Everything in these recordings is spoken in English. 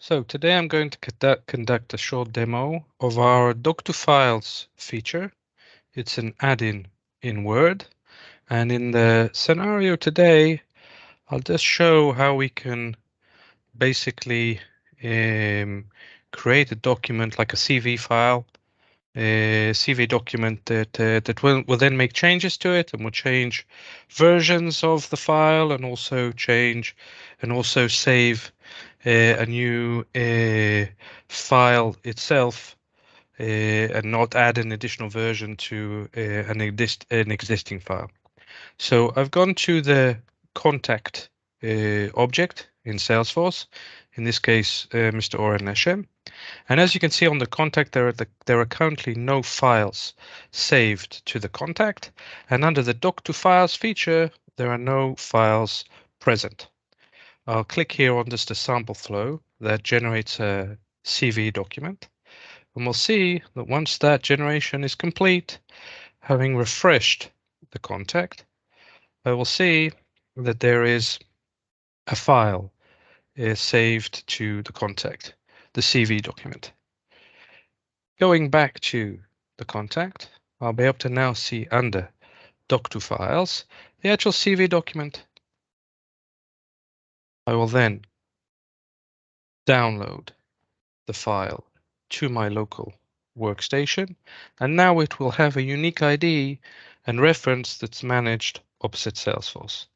So today I'm going to conduct a short demo of our Doc2Files feature. It's an add-in in Word. And in the scenario today, I'll just show how we can basically create a document like a CV file, a CV document that will then make changes to it and will change versions of the file and also save a new file itself and not add an additional version to an existing file. So I've gone to the contact object in Salesforce, in this case, Mr. Oren Leshem. And as you can see on the contact, there are currently no files saved to the contact. And under the Doc2Files feature, there are no files present. I'll click here on just a sample flow that generates a CV document. And we'll see that once that generation is complete, having refreshed the contact, I will see that there is a file saved to the contact, the CV document. Going back to the contact, I'll be able to now see under Doc2Files the actual CV document. I will then download the file to my local workstation, and now it will have a unique ID and reference that's managed opposite Salesforce.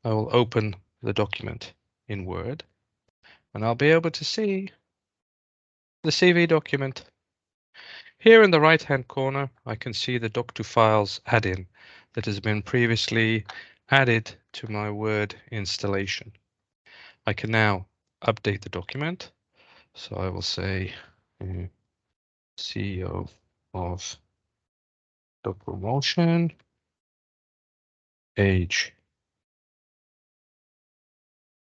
I will open the document in Word, and I'll be able to see the CV document. Here in the right-hand corner, I can see the Doc2Files add-in that has been previously added to my Word installation. I can now update the document. So I will say CEO of Doc2Motion, age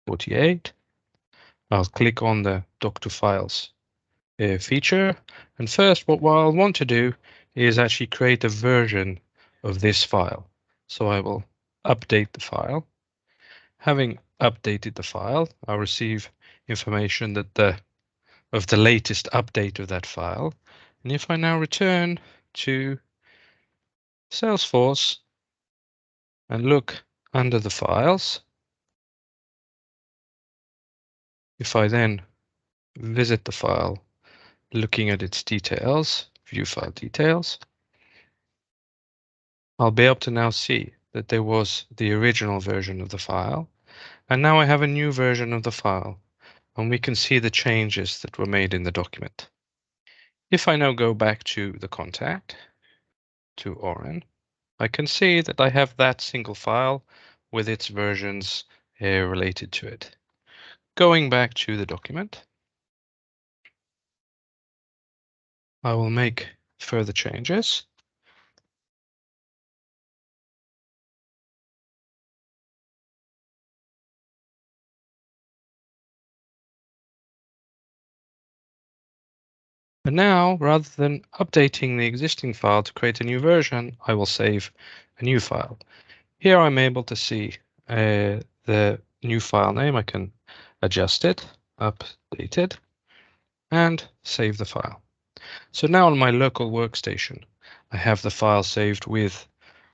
48. I'll click on the Doc2Files feature. And first, what I'll want to do is actually create a version of this file. So I will update the file. Having updated the file, I'll receive information that of the latest update of that file. And if I now return to Salesforce and look under the files, if I then visit the file, looking at its details, view file details, I'll be able to now see that there was the original version of the file, and now I have a new version of the file, and we can see the changes that were made in the document. If I now go back to the contact, to Oren, I can see that I have that single file with its versions related to it. Going back to the document, I will make further changes. And now, rather than updating the existing file to create a new version, I will save a new file. Here I'm able to see the new file name. I can adjust it, update it, and save the file. So now on my local workstation, I have the file saved with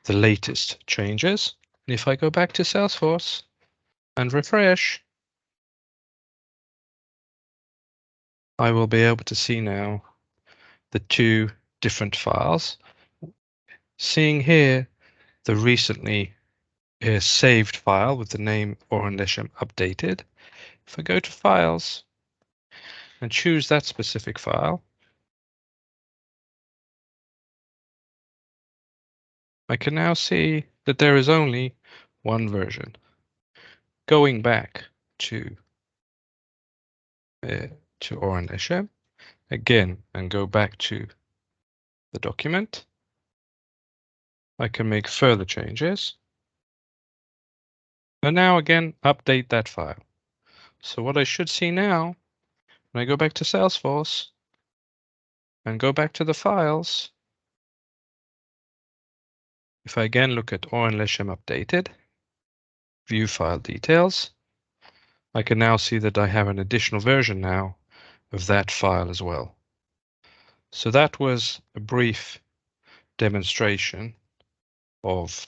the latest changes. And if I go back to Salesforce and refresh, I will be able to see now the two different files. Seeing here the recently saved file with the name Oren Leshem updated. If I go to Files and choose that specific file, I can now see that there is only one version. Going back to Oren Leshem again and go back to the document, I can make further changes. And now again, update that file. So what I should see now, when I go back to Salesforce and go back to the files, if I again look at Oren Leshem updated, view file details, I can now see that I have an additional version now of that file as well. So that was a brief demonstration of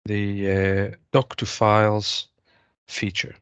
the Doc2Files feature.